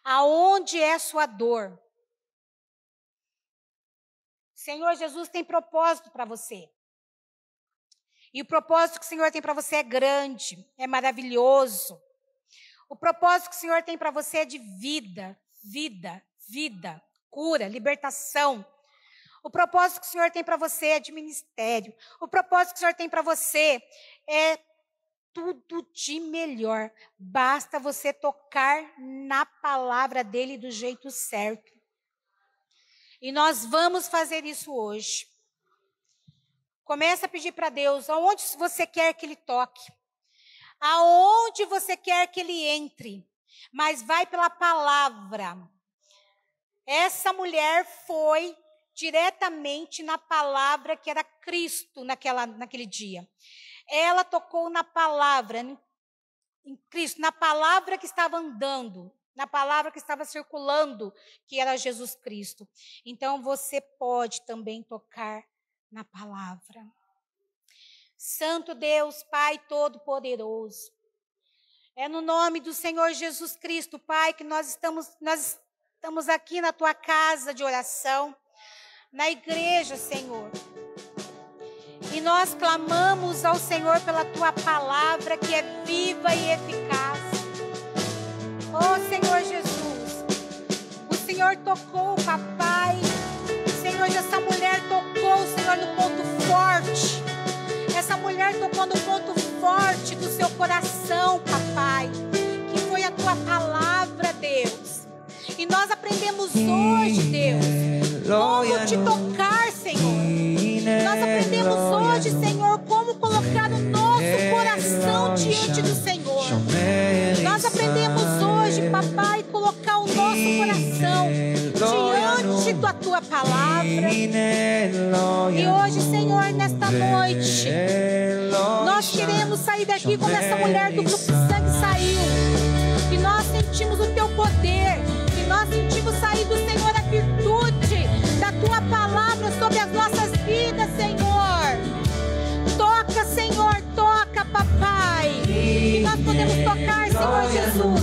Aonde é sua dor? Senhor Jesus tem propósito para você. E o propósito que o Senhor tem para você é grande, é maravilhoso. O propósito que o Senhor tem para você é de vida, vida, vida, cura, libertação. O propósito que o Senhor tem para você é de ministério. O propósito que o Senhor tem para você é tudo de melhor. Basta você tocar na palavra dele do jeito certo. E nós vamos fazer isso hoje. Começa a pedir para Deus aonde você quer que ele toque. Aonde você quer que ele entre. Mas vai pela palavra. Essa mulher foi diretamente na palavra que era Cristo naquele dia. Ela tocou na palavra, em Cristo, na palavra que estava andando, na palavra que estava circulando, que era Jesus Cristo. Então você pode também tocar na palavra. Santo Deus, Pai Todo-Poderoso, é no nome do Senhor Jesus Cristo, Pai, que nós estamos aqui na tua casa de oração, na igreja, Senhor. E nós clamamos ao Senhor pela tua palavra que é viva e eficaz. Oh, Senhor Jesus, o Senhor tocou, papai. Senhor, essa mulher tocou, Senhor, no ponto forte. Essa mulher tocou no ponto forte do seu coração, papai, que foi a tua palavra, Deus. E nós aprendemos hoje, Deus, como te tocar, Senhor. Nós aprendemos hoje, Senhor, como colocar o nosso coração diante do Senhor. Nós aprendemos hoje, papai, colocar o nosso coração diante da tua palavra. E hoje, Senhor, nesta noite, nós queremos sair daqui como essa mulher do fluxo de sangue saiu. Que nós sentimos o teu poder. Que nós sentimos sair do Senhor a virtude da tua palavra sobre as nossas vidas, Senhor. Toca, Senhor, toca, papai. Que nós podemos tocar, Senhor Jesus.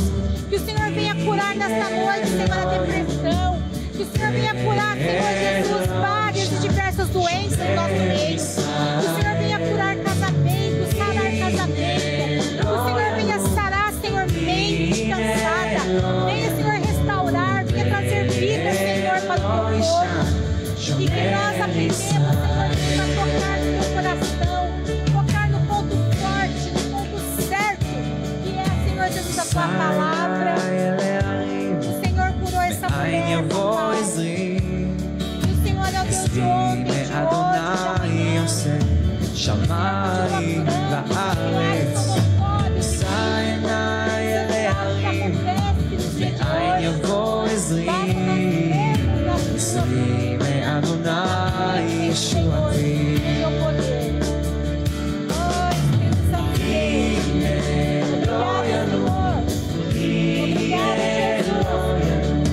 Que o Senhor venha curar nesta noite, Senhor, a depressão. Que o Senhor venha curar, Senhor Jesus, várias e diversas doenças no nosso meio. Que o Senhor venha curar casamentos, sarar casamento. Que o Senhor venha sarar, Senhor, mente cansada. Venha, Senhor, restaurar, venha trazer vida, Senhor, para o teu povo. E que nós aprendemos, Senhor, a tocar no teu coração, tocar no ponto forte, no ponto certo, que é, Senhor Jesus, a tua palavra. O Senhor curou essa mulher, papai. E o Senhor é o Deus de ontem, de hoje, de amanhã.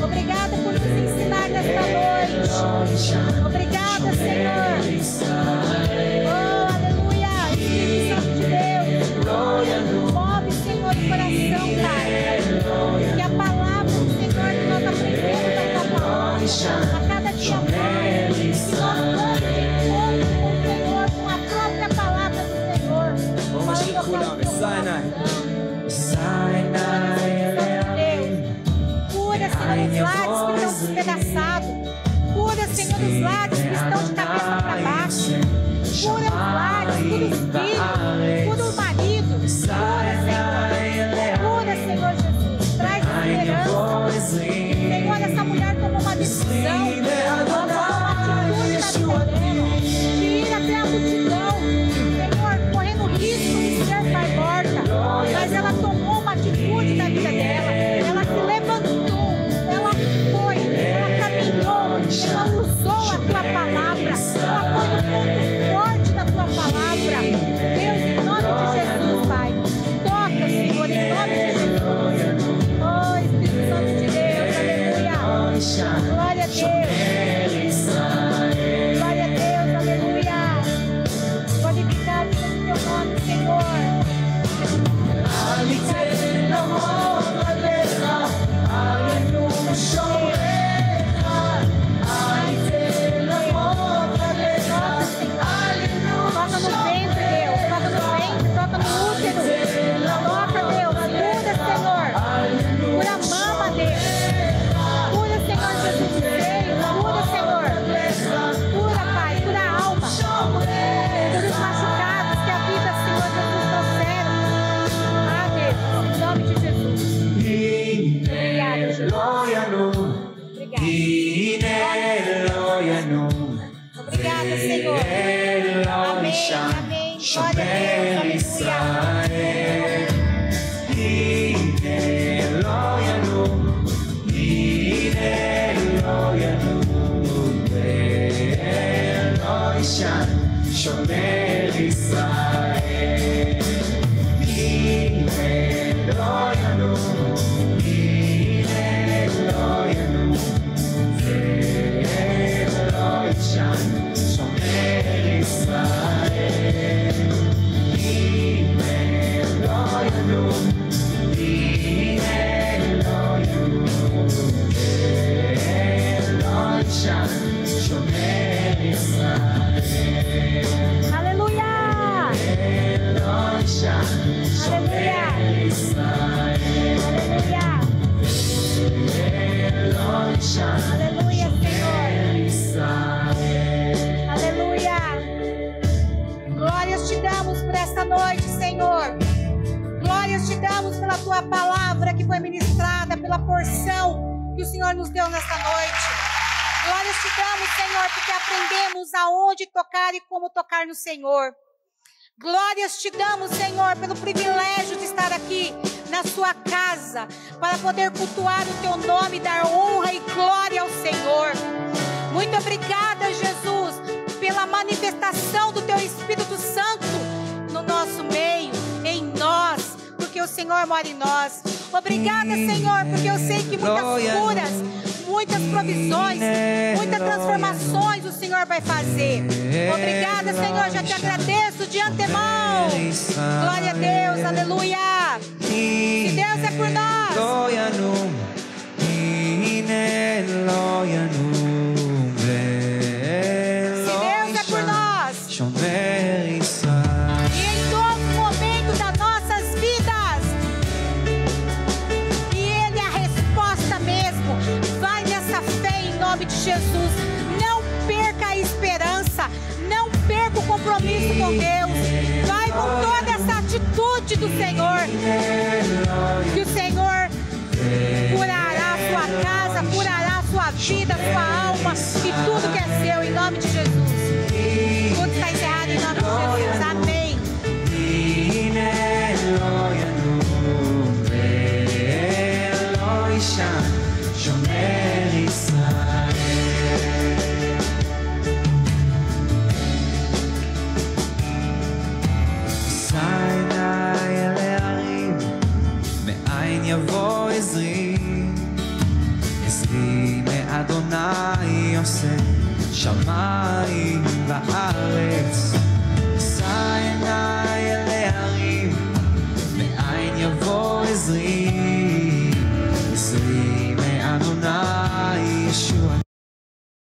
Obrigada por nos ensinar nesta noite. Obrigada, Senhor. Oh, aleluia. Espírito Santo de Deus. Move, Senhor, o coração, Pai. Que a palavra do Senhor que nós aprendemos da tua palavra, a cada dia mais, que nós vamos de encontro com o Senhor, com a própria palavra do Senhor. Vamos de coração. Cura, Senhor, os lares que estão despedaçados. Cura, Senhor, os lares que estão de cabeça para baixo. Cura os lares, cura os filhos, cura o marido. Cura, Senhor Jesus. Traz esperança. Senhor, essa mulher tomou uma decisão. Tomou uma atitude na vida dela. De ir até a multidão. Senhor, correndo risco de ser pai morta. Mas ela tomou uma atitude na vida dela. Ela se levantou. Ela foi. Ela caminhou. Ela usou a tua palavra. Ela foi no ponto forte da tua palavra. Deus, em nome de Jesus, Pai. Toca, Senhor, em nome de Jesus. Oh, Espírito Santo de Deus. Aleluia. Glória a Deus. Glória a Deus. Aleluia. Glorificado seja o teu nome, Senhor. Toca no ventre, Deus. Toca no ventre, toca no útero. Toca, Deus. Cura, Senhor. Cura a mama, Deus. Cura, Senhor Jesus de Deus. Cura, Senhor. Cura, Pai. Cura a alma. Cura os machucados que a vida, Senhor Jesus, trouxeram. Ah, Deus. Em nome de Jesus. Obrigada, Jesus. Obrigada, Senhor. Amém, amém. Glória a Deus, Aleluia! Aleluia! Aleluia, Senhor! Aleluia! Glórias te damos por esta noite, Senhor! Glórias te damos pela tua palavra que foi ministrada, pela porção que o Senhor nos deu nesta noite. Glórias te damos, Senhor, porque aprendemos aonde tocar e como tocar no Senhor. Glórias te damos, Senhor, pelo privilégio de estar aqui na sua casa, para poder cultuar o teu nome, dar honra e glória ao Senhor. Muito obrigada, Jesus, pela manifestação do teu Espírito Santo no nosso meio, em nós, porque o Senhor mora em nós. Obrigada, Senhor, porque eu sei que muitas curas, muitas provisões, muitas transformações o Senhor vai fazer. Obrigada, Senhor, já te agradeço de antemão. Glória a Deus, aleluia. Se Deus é por nós, se Deus é por nós, e em todo momento das nossas vidas, e Ele é a resposta mesmo. Vai nessa fé em nome de Jesus. Não perca a esperança, não perca o compromisso com Deus. Vai com toda essa atitude do Senhor, que o Senhor curará a sua casa, curará a sua vida, a sua alma e tudo que é seu, em nome de Jesus. Tudo está encerrado em nome de Jesus. Amém. יבוא עזרי, עזרי מאדוני עושה, שמיים וארץ